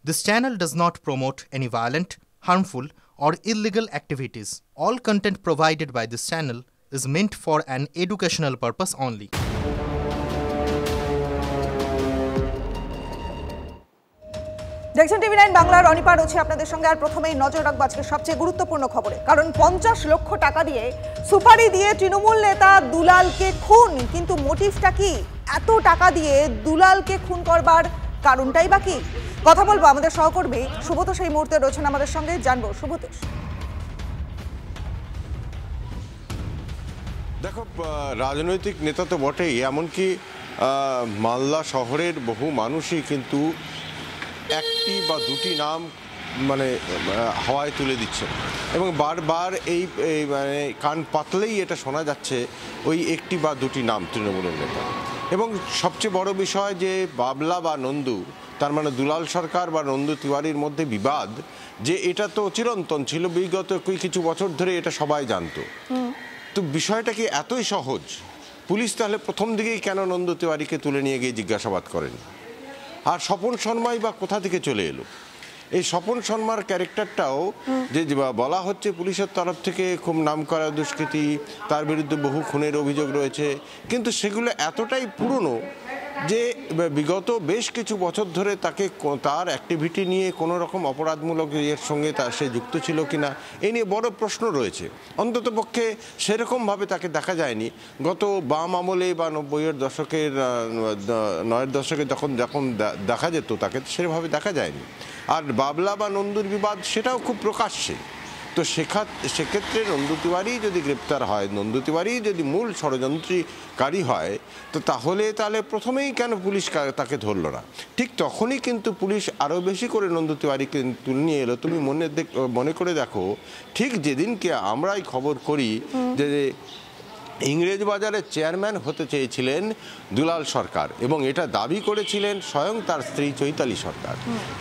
This channel does not promote any violent, harmful, or illegal activities. All content provided by this channel is meant for an educational purpose only. দেখছেন টিভি9 বাংলার অনিপা রয়েছে আপনাদের সঙ্গে। আর প্রথমেই নজর রাখবো আজকে সবচেয়ে গুরুত্বপূর্ণ খবরে, কারণ 50 লক্ষ টাকা দিয়ে সুপারি দিয়ে তৃণমূল নেতা দুলালকে খুন। কিন্তু মোটিভটা কি? এত টাকা দিয়ে দুলালকে খুন করবার কারণটাই বা কি? কথা বলবো আমাদের সহকর্মী সুব্রত সেই মুহূর্তে রয়েছেন আমাদের সঙ্গে, জানবো সুব্রত। দেখো, রাজনৈতিক নেতা তো বটেই, এমনকি মালদা শহরের বহু মানুষই কিন্তু একটি বা দুটি নাম হাওয়ায় তুলে দিচ্ছে এবং বারবার এই মানে কান পাতলেই এটা শোনা যাচ্ছে ওই একটি বা দুটি নাম তৃণমূলের নেতা। এবং সবচেয়ে বড় বিষয় যে বাবলা বা নন্দু, তার মানে দুলাল সরকার বা নন্দু তিওয়ারির মধ্যে বিবাদ, যে এটা তো চিরন্তন ছিল, বিগত কিছু বছর ধরে এটা সবাই জানতো। তো বিষয়টা কি এতই সহজ? পুলিশ তাহলে প্রথম দিকেই কেন নন্দু তিওয়ারিকে তুলে নিয়ে গিয়ে জিজ্ঞাসাবাদ করেন? আর স্বপন শর্মাই বা কোথা থেকে চলে এলো? এই স্বপন শর্মার ক্যারেক্টারটাও যে বলা হচ্ছে পুলিশের তরফ থেকে খুব নামকরা দুষ্কৃতী, তার বিরুদ্ধে বহু খুনের অভিযোগ রয়েছে, কিন্তু সেগুলো এতটাই পুরনো যে বিগত বেশ কিছু বছর ধরে তাকে তার অ্যাক্টিভিটি নিয়ে কোনো রকম অপরাধমূলক এর সঙ্গে সে যুক্ত ছিল কিনা এ নিয়ে বড় প্রশ্ন রয়েছে। অন্ততপক্ষে সেরকমভাবে তাকে দেখা যায়নি গত বাম আমলে বা 90-এর দশকের 9-এর দশকে যখন দেখা যেত তাকে সেভাবে দেখা যায়নি। আর বাবলা বা নন্দুর বিবাদ সেটাও খুব প্রকাশ্যে। তো সেক্ষেত্রে নন্দু তিওয়ারি যদি গ্রেপ্তার হয়, নন্দু তিওয়ারি যদি মূল ষড়যন্ত্রকারী হয়, তো তাহলে প্রথমেই কেন পুলিশ তাকে ধরল না? ঠিক তখনই কিন্তু পুলিশ আরও বেশি করে নন্দু তিওয়ারিকে তুলে নিয়ে এলো। তুমি মনে করে দেখো, ঠিক যেদিনকে আমরাই খবর করি যে ইংরেজবাজারের চেয়ারম্যান হতে চেয়েছিলেন দুলাল সরকার এবং এটা দাবি করেছিলেন স্বয়ং তার স্ত্রী চৈতালি সরকার,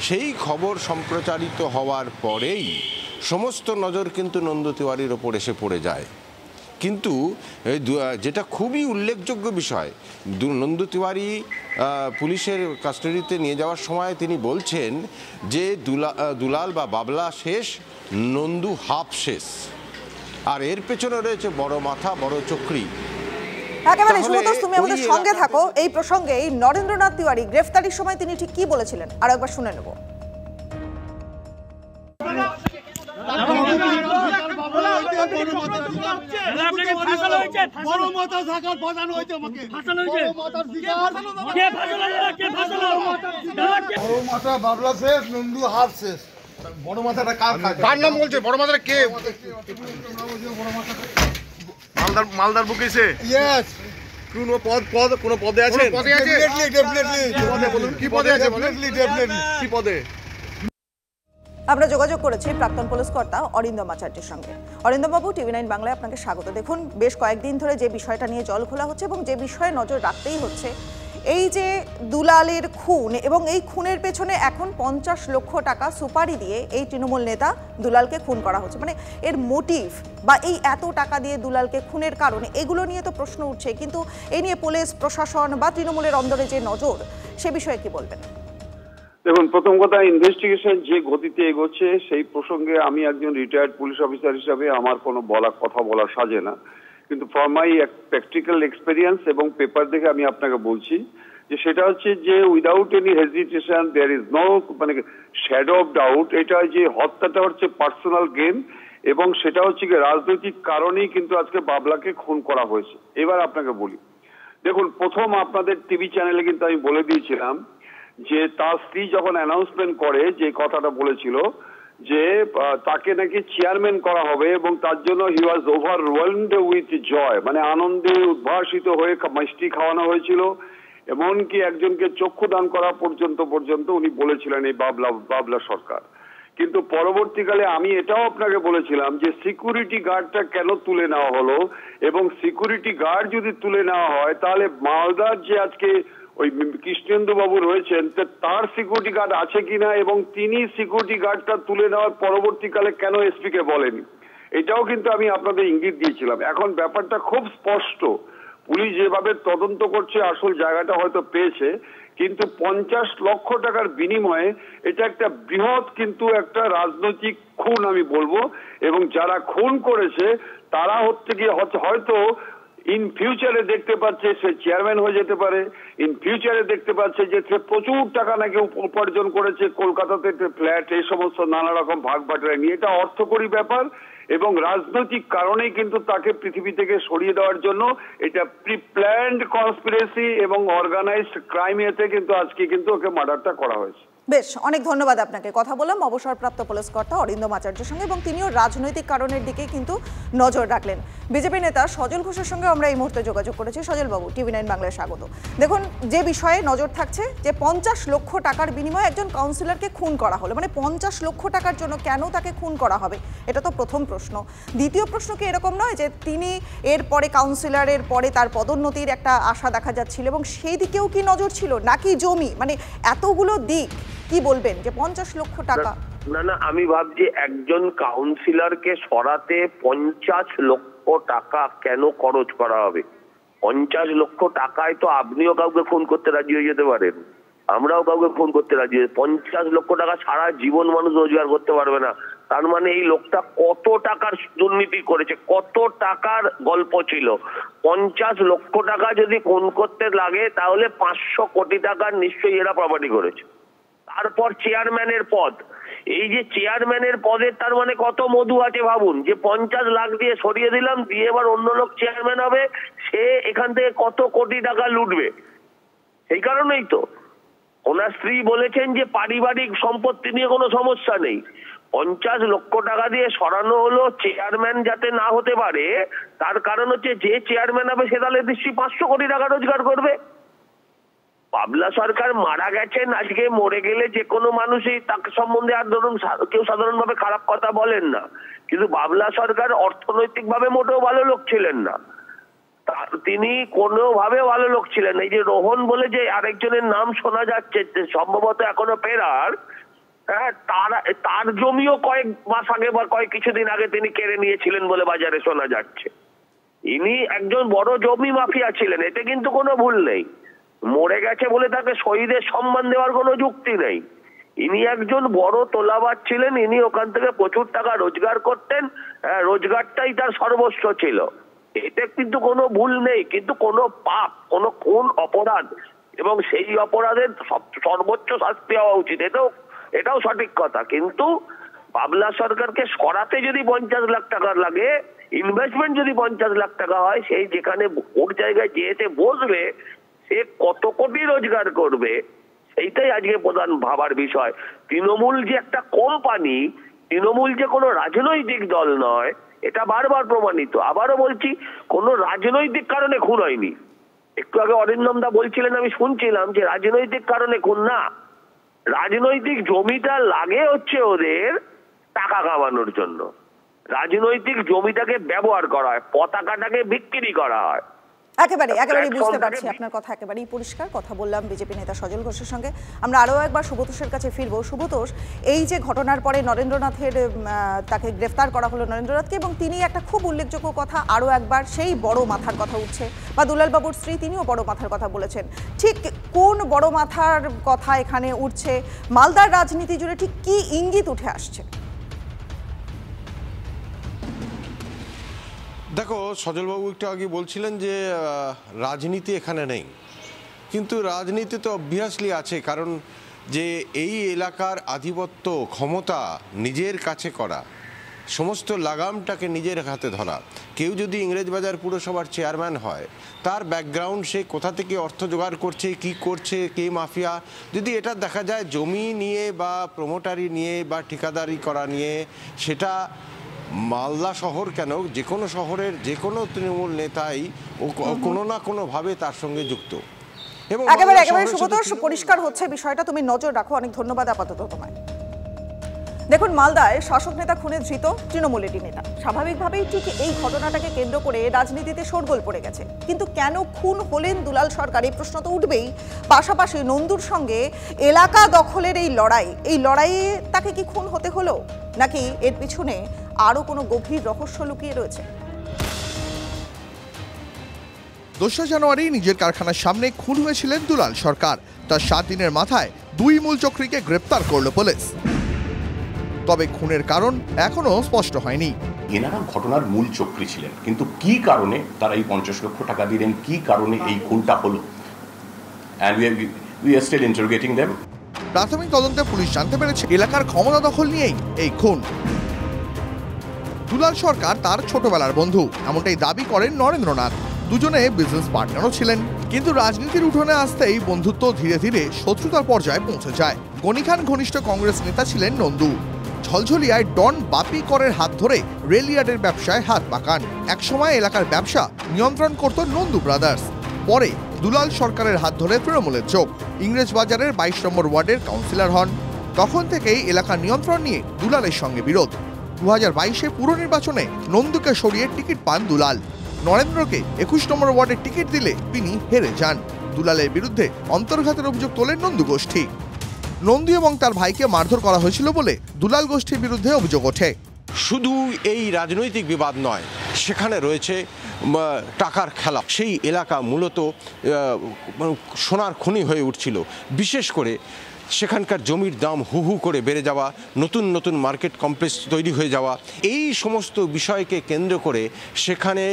সেই খবর সম্প্রচারিত হওয়ার পরেই সমস্ত নজর কিন্তু নন্দু তিওয়ারির ওপর এসে পড়ে যায়। কিন্তু যেটা খুবই উল্লেখযোগ্য বিষয়, নন্দু তিওয়ারি পুলিশের কাস্টাডিতে নিয়ে যাওয়ার সময় তিনি বলছেন যে দুলাল বা বাবলা শেষ, নন্দু হাফ শেষ, আর এর পেছনে রয়েছে বড় মাথা, বড় চক্রী। একেবারে সুব্রত, তুমি আমাদের সঙ্গে থাকো। এই প্রসঙ্গে নরেন্দ্রনাথ তিওয়ারি গ্রেফতারির সময় তিনি ঠিক কি বলেছিলেন আরো একবার শুনে নেব। বাবলা শেষ, নন্দু হাফ শেষ। বড় মাথাটা কার নাম বলছে? বড় মাথাটা কে? মালদার বুকেছে। ইয়েস। কোন পদে আছে? কি পদে আছে? কি পদে? আমরা যোগাযোগ করেছি প্রাক্তন পুলিশ কর্তা অরিন্দম আচার্যের সঙ্গে। অরিন্দম বাবু, টিভি9 বাংলায় আপনাকে স্বাগত। দেখুন, বেশ কয়েকদিন ধরে যে বিষয়টা নিয়ে জল খোলা হচ্ছে এবং যে বিষয়ে নজর রাখতেই হচ্ছে, এই যে দুলালের খুন এবং এই খুনের পেছনে এখন 50 লক্ষ টাকা সুপারি দিয়ে এই তৃণমূল নেতা দুলালকে খুন করা হচ্ছে। মানে এর মোটিভ বা এই এত টাকা দিয়ে দুলালকে খুনের কারণে, এগুলো নিয়ে তো প্রশ্ন উঠছে, কিন্তু এই নিয়ে পুলিশ প্রশাসন বা তৃণমূলের অন্দরে যে নজর, সে বিষয়ে কি বলবেন? দেখুন, প্রথম কথা, ইনভেস্টিগেশন যে গতিতে এগোচ্ছে সেই প্রসঙ্গে আমি একজন রিটায়ার্ড পুলিশ অফিসার হিসাবে আমার কোনো কথা বলা সাজে না, কিন্তু ফর মাই প্র্যাকটিক্যাল এক্সপেরিয়েন্স এবং পেপার দেখে আমি আপনাকে বলছি যে সেটা হচ্ছে যে without any hesitation, there is no shadow of doubt, এটা যে হত্যাটা হচ্ছে পার্সোনাল গেম এবং সেটা হচ্ছে কি রাজনৈতিক কারণেই কিন্তু আজকে বাবলাকে খুন করা হয়েছে। এবার আপনাকে বলি, দেখুন, প্রথম আপনাদের টিভি চ্যানেলে কিন্তু আমি বলে দিয়েছিলাম যে তার স্ত্রী যখন অ্যানাউন্সমেন্ট করে, যে কথাটা বলেছিল যে তাকে নাকি চেয়ারম্যান করা হবে এবং তার জন্য হি ওয়াজ ওভারওয়েলমড উইথ জয়, মানে আনন্দে উদ্ভাসিত হয়ে মিষ্টি খাওয়ানো হয়েছিল, এমনকি একজনকে চক্ষু দান করা পর্যন্ত উনি বলেছিলেন এই বাবলা সরকার। কিন্তু পরবর্তীকালে আমি এটাও আপনাকে বলেছিলাম যে সিকিউরিটি গার্ডটা কেন তুলে নেওয়া হলো, এবং সিকিউরিটি গার্ড যদি তুলে নেওয়া হয় তাহলে মালদার যে আজকে ওই কৃষ্ণেন্দু বাবু রয়েছেন তার সিকিউরিটি গার্ড আছে কিনা, এবং তিনি সিকিউরিটি গার্ডটা তুলে নেওয়ার পরবর্তীকালে কেন এসপি কে বলেনি, এটাও কিন্তু আমি আপনাদের ইঙ্গিত দিয়েছিলাম। এখন ব্যাপারটা খুব স্পষ্ট, পুলিশ যেভাবে তদন্ত করছে আসল জায়গাটা হয়তো পেয়েছে, কিন্তু 50 লক্ষ টাকার বিনিময়ে এটা একটা বৃহৎ কিন্তু একটা রাজনৈতিক খুন আমি বলবো। এবং যারা খুন করেছে তারা হয়তো ইন ফিউচারে দেখতে পাচ্ছে সে চেয়ারম্যান হয়ে যেতে পারে, ইন ফিউচারে দেখতে পাচ্ছে যে সে প্রচুর টাকা নাকি উপার্জন করেছে কলকাতাতে ফ্ল্যাট এই সমস্ত নানা রকম ভাগ বাটোয়ারা নিয়ে। এটা অর্থকরী ব্যাপার এবং রাজনৈতিক কারণেই কিন্তু তাকে পৃথিবী থেকে সরিয়ে দেওয়ার জন্য এটা প্রি প্ল্যান্ড কনস্পিরেসি এবং অর্গানাইজড ক্রাইম এতে কিন্তু আজকে কিন্তু ওকে মার্ডারটা করা হয়েছে। বেশ, অনেক ধন্যবাদ আপনাকে। কথা বললাম অবসরপ্রাপ্ত পুলিশ কর্তা অরিন্দম আচার্যের সঙ্গে এবং তিনিও রাজনৈতিক কারণের দিকে কিন্তু নজর রাখলেন। বিজেপি নেতা সজল ঘোষের সঙ্গে আমরা এই মুহূর্তে যোগাযোগ করেছি। সজল বাবু, TV9 বাংলায় স্বাগত। দেখুন, যে বিষয়ে নজর থাকছে যে 50 লক্ষ টাকার বিনিময়ে একজন কাউন্সিলরকে খুন করা হলো, মানে 50 লক্ষ টাকার জন্য কেন তাকে খুন করা হবে, এটা তো প্রথম প্রশ্ন। দ্বিতীয় প্রশ্ন কি এরকম নয় যে তিনি এরপরে কাউন্সিলরের পরে তার পদোন্নতির একটা আশা দেখা যাচ্ছিল এবং সেই দিকেও কি নজর ছিল নাকি জমি, মানে এতগুলো দিক কি বলবেন যে 50 লক্ষ টাকা? না, আমি ভাবছি একজন কাউন্সিলরকে সরাতে 50 লক্ষ টাকা কেন খরচ করা হবে? 50 লক্ষ টাকায় তো আপনিও কাউকে ফোন করতে রাজি হয়ে যেতে পারেন, আমরাও কাউকে ফোন করতে রাজি হয়ে। 50 লক্ষ টাকা সারা জীবন মানুষ রোজগার করতে পারবে না। তার মানে এই লোকটা কত টাকার দুর্নীতি করেছে, কত টাকার গল্প ছিল। 50 লক্ষ টাকা যদি ফোন করতে লাগে তাহলে 500 কোটি টাকার নিশ্চয়ই এরা প্রপার্টি করেছে। তারপর চেয়ারম্যানের পদ, এই যে চেয়ারম্যানের পদের তার মানে কত মধু আছে ভাবুন, যে 50 লাখ দিয়ে সরিয়ে দিলাম, দিয়ে এবার অন্য লোক চেয়ারম্যান হবে, সে এখান থেকে কত কোটি টাকা লুটবে। সেই কারণেই তো ওনার স্ত্রী বলেছেন যে পারিবারিক সম্পত্তি নিয়ে কোনো সমস্যা নেই। 50 লক্ষ টাকা দিয়ে সরানো হলো চেয়ারম্যান যাতে না হতে পারে, তার কারণ হচ্ছে যে চেয়ারম্যান হবে সে তাহলে নিশ্চয়ই 500 কোটি টাকা রোজগার করবে। বাবলা সরকার মারা গেছেন, আজকে মরে গেলে যে কোনো মানুষই তাকে সম্বন্ধে আর ধরুন কেউ সাধারণভাবে খারাপ কথা বলেন না, কিন্তু বাবলা সরকার অর্থনৈতিকভাবে মোটেও ভালো লোক ছিলেন না, তিনি কোনোভাবে ভালো লোক ছিলেন। এই যে রোহন বলে যে আরেকজনের নাম শোনা যাচ্ছে সম্ভবত এখনো ফেরার, হ্যাঁ, তার জমিও কয়েক মাস আগে বা কিছুদিন আগে তিনি কেড়ে নিয়েছিলেন বলে বাজারে শোনা যাচ্ছে। ইনি একজন বড় জমি মাফিয়া ছিলেন, এতে কিন্তু কোনো ভুল নেই। মরে গেছে বলে তাকে শহীদের সম্মান দেওয়ার কোনো যুক্তি নেই। ইনি একজন বড় তোলাবাজ ছিলেন, ইনি ওখান থেকে প্রচুর টাকা রোজগার করতেন, রোজগারটাই তার সর্বস্ব ছিল, এতে কিন্তু কোনো ভুল নেই। কিন্তু কোনো পাপ, কোনো খুন, অপরাধ এবং সেই অপরাধের সর্বোচ্চ শাস্তি হওয়া উচিত, এটাও সঠিক কথা। কিন্তু বাবলা সরকারকে সরাতে যদি 50 লাখ টাকা লাগে, ইনভেস্টমেন্ট যদি 50 লাখ টাকা হয়, সেই যেখানে ওর জায়গায় যেতে বসবে সে কত কোটি রোজগার করবে, সেইটাই আজকে প্রধান ভাবার বিষয়। তৃণমূল যে একটা কোম্পানি, তৃণমূল যে কোনো রাজনৈতিক দল নয়, এটা বারবার প্রমাণিত। আবারও বলছি, কোনো রাজনৈতিক কারণে খুন হয়নি। একটু আগে অরিন্দম দা বলছিলেন, আমি শুনছিলাম যে রাজনৈতিক কারণে খুন না, রাজনৈতিক জমিটা লাগে হচ্ছে ওদের টাকা কামানোর জন্য। রাজনৈতিক জমিটাকে ব্যবহার করা হয়, পতাকাটাকে বিক্রি করা হয়। একেবারেই বুঝতে পারছি, আপনার কথা একেবারেই পরিষ্কার। কথা বললাম বিজেপি নেতা সজল ঘোষের সঙ্গে। আমরা আরও একবার শুভতোষের কাছে ফিরবো। শুভতোষ, এই যে ঘটনার পরে নরেন্দ্রনাথের তাকে গ্রেফতার করা হলো নরেন্দ্রনাথকে, এবং তিনি একটা খুব উল্লেখযোগ্য কথা আরও একবার সেই বড় মাথার কথা উঠছে, বা দুলালবাবুর স্ত্রী তিনিও বড় মাথার কথা বলেছেন। ঠিক কোন বড় মাথার কথা এখানে উঠছে? মালদার রাজনীতি জুড়ে ঠিক কি ইঙ্গিত উঠে আসছে? দেখো, সজলবাবু একটু আগে বলছিলেন যে রাজনীতি এখানে নেই, কিন্তু রাজনীতি তো অবভিয়াসলি আছে। কারণ যে এই এলাকার আধিপত্য, ক্ষমতা নিজের কাছে করা, সমস্ত লাগামটাকে নিজের হাতে ধরা। কেউ যদি ইংরেজবাজার পুরসভার চেয়ারম্যান হয়, তার ব্যাকগ্রাউন্ড, সে কোথা থেকে অর্থ জোগাড় করছে, কি করছে, কে মাফিয়া, যদি এটা দেখা যায় জমি নিয়ে বা প্রমোটারি নিয়ে বা ঠিকাদারি করা নিয়ে, সেটা মালদা শহর কেন, যে কোনো শহরের যে কোনো তৃণমূল নেতাই কোনো না কোনোভাবে তার সঙ্গে যুক্ত। এবং একেবারে শুভতোষ, পরিষ্কার হচ্ছে বিষয়টা, তুমি নজর রাখো। অনেক ধন্যবাদ আপাতত তোমায়। দেখুন, মালদায় শাসক নেতা খুনে ধৃত তৃণমূলেরই নেতা। স্বাভাবিকভাবেই ঠিক এই ঘটনাটাকে কেন্দ্র করে রাজনীতিতে শোরগোল পড়ে গেছে, কিন্তু কেন খুন হলেন দুলাল সরকার, এই প্রশ্ন তো উঠবেই। পাশাপাশি নন্দুর সঙ্গে এলাকা দখলের এই লড়াইয়ে তাকে কি খুন হতে হলো, নাকি এর পিছনে আরো কোনো গভীর রহস্য লুকিয়ে রয়েছে? 2রা জানুয়ারি নিজের কারখানার সামনে খুন হয়েছিলেন দুলাল সরকার। তার 7 দিনের মাথায় 2 মূল চক্রীকে গ্রেপ্তার করল পুলিশ। তবে খুনের কারণ এখনো স্পষ্ট হয়নি। এনারা ঘটনার মূল চক্রী ছিলেন, কিন্তু কি কারণে তারা এই 50 লক্ষ টাকা দিলেন, কি কারণে এই খুনটা হলো, and we are still interrogating them. প্রাথমিক তদন্তে পুলিশ জানতে পেরেছে এলাকার ক্ষমতা দখল নিয়েই এই খুন। দুলাল সরকার তার ছোটবেলার বন্ধু, এমনটাই দাবি করেন নরেন্দ্রনাথ। দুজনে বিজনেস পার্টনারও ছিলেন, কিন্তু রাজনীতির উঠোনে আসতেই বন্ধুত্ব ধীরে ধীরে শত্রুতার পর্যায়ে পৌঁছে যায়। গনি খান ঘনিষ্ঠ কংগ্রেস নেতা ছিলেন নন্দু। ঝলঝলিয়ায় ডন বাপি করের হাত ধরে রেলইয়ার্ডের ব্যবসায় হাত পাকান। একসময় এলাকার ব্যবসা নিয়ন্ত্রণ করত নন্দু ব্রাদার্স। পরে দুলাল সরকারের হাত ধরে তৃণমূলের চোখ। ইংরেজ বাজারের 22 নম্বর ওয়ার্ডের কাউন্সিলর হন। তখন থেকেই এলাকার নিয়ন্ত্রণ নিয়ে দুলালের সঙ্গে বিরোধ। 2022-এ পুর নির্বাচনে নন্দুকে সরিয়ে টিকিট পান দুলাল। নরেন্দ্রকে 21 নম্বর ওয়ার্ডের টিকিট দিলে তিনি হেরে যান। দুলালের বিরুদ্ধে অন্তর্ঘাতের অভিযোগ তোলেন নন্দু গোষ্ঠী। নন্দু এবং তার ভাইকে মারধর করা হয়েছিল বলে দুলাল গোষ্ঠীর বিরুদ্ধে অভিযোগ ওঠে। শুধু এই রাজনৈতিক বিবাদ নয়, সেখানে রয়েছে টাকার খেলা। সেই এলাকা মূলত সোনার খনি হয়ে উঠছিল। বিশেষ করে সেখানকার জমির দাম হু হু করে বেড়ে যাওয়া, নতুন নতুন মার্কেট কমপ্লেক্স তৈরি হয়ে যাওয়া, এই সমস্ত বিষয়কে কেন্দ্র করে সেখানে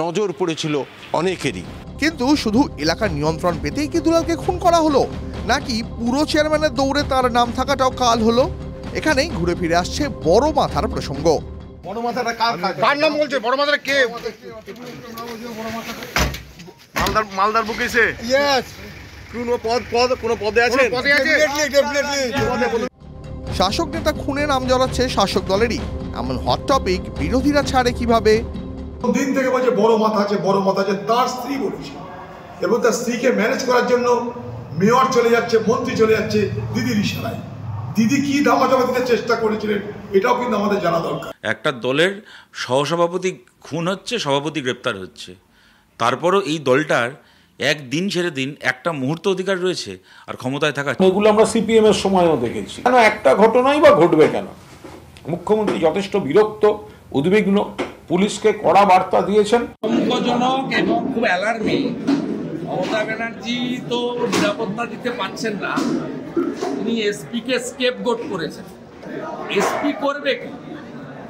নজর পড়েছিল অনেকেরই। কিন্তু শুধু এলাকার নিয়ন্ত্রণ পেতেই কি দুলালকে খুন করা হলো, নাকি পুরো চেয়ারম্যানের দৌড়ে তার নাম থাকাটাও কাল হলো? এখানেই ঘুরে ফিরে আসছে বড় মাথার প্রসঙ্গ। বড় মাথাটা কার নাম বলছে? বড় মাথাটা কে? মালদার বুকেছে? ইয়েস। কোন পদে আছে? শাসক নেতা খুনে নাম জড়াচ্ছে শাসক দলেরই, এমন হট টপিক বিরোধীরা ছাড়ে কিভাবে? দিন থেকে বলছে বড় মাথা আছে, বড় মাথা আছে, তার স্ত্রী বলছে, এবং তার স্ত্রীকে ম্যানেজ করার জন্য মেয়র চলে যাচ্ছে, মন্ত্রী চলে যাচ্ছে দিদির ইশারায়। দিদি কি ধামাচাপা দিতে চেষ্টা করেছিলেন এটাও কিন্তু আমাদের জানা দরকার। একটা দলের সহসভাপতি খুন হচ্ছে, সভাপতি গ্রেপ্তার হচ্ছে, তারপরও এই দলটার একদিন ছেড়ে দিন একটা মুহূর্ত অধিকার রয়েছে আর ক্ষমতায় থাকা। এগুলো আমরা সিপিএম এর সময়ও দেখেছি। কেন একটা ঘটনাই বা ঘটবে কেন? মুখ্যমন্ত্রী যথেষ্ট বিরক্ত, উদ্বিগ্ন, পুলিশকে কড়া বার্তা দিয়েছেন। আতঙ্কজনক এবং খুব অ্যালার্মিং। মমতা ব্যানার্জি তো নিরাপত্তা দিতে পারছেন না, তিনি এসপিকে স্কেপগোট করেছেন। এসপি করবে কি?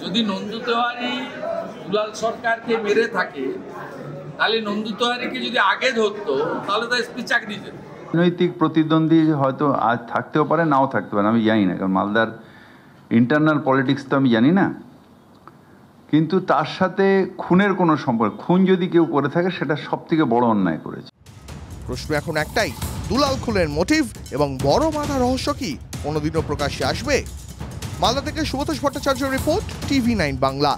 যদি নন্দু তেওয়ারি দুলাল সরকারকে মেরে থাকে, তাহলে নন্দু তেওয়ারিকে যদি আগে ধরতো তাহলে তো এসপি চাকরি যেত। রাজনৈতিক প্রতিদ্বন্দ্বী হয়তো আজ থাকতেও পারে, নাও থাকতে পারে, আমি জানি না, কারণ মালদার ইন্টারনাল পলিটিক্স তো আমি জানি না। কিন্তু তার সাথে খুনের কোনো সম্পর্ক, খুন যদি কেউ করে থাকে সেটা সব থেকে বড় অন্যায় করেছে। প্রশ্ন এখন একটাই, দুলাল খুনের মোটিভ এবং বড় মাথা রহস্য কি কোনোদিনও প্রকাশ্যে আসবে? মালদা থেকে সুব্রত ভট্টাচার্য রিপোর্ট, TV9 বাংলা।